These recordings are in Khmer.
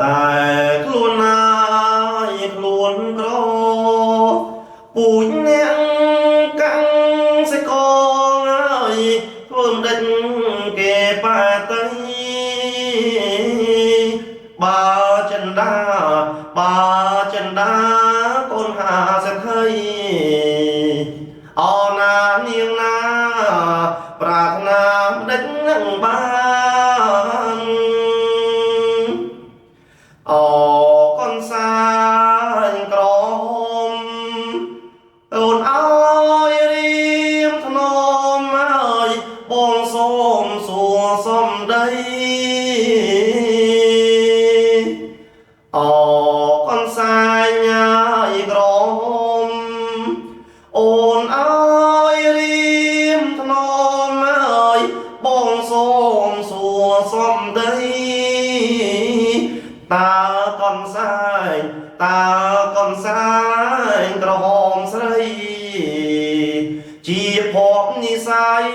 แต่ខ្លួនណាយខ្លួនក្រពូជអ្នកកាំងសេកងអើយធ្វើមិនដេចគេប៉ែទៅបើចិនដាបើចិនដាកូនហាសេដ្ឋីអណានាងណាប្រាថ្នាមិនដេចនឹងបានអកូនសាញក្រមអូនអើយរៀមថ្នមអើយបងសូមសួរសំដីអកូនសាញអើយក្រមអូនអើយរៀមថ្នមអើយបងសូមសួរសំដីតើកូនសាញតើកូនសាញក្រហមស្រីជាភពនិស័យ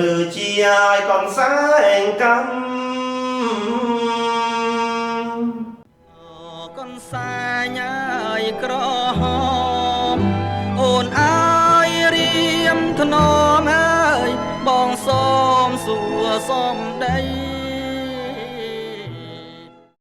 ឬជាឲ្យកូនសាញកម្មកូនសាញអើយក្រហមអូនអើយរៀមថ្នមអើយបងសូមសួរសំដី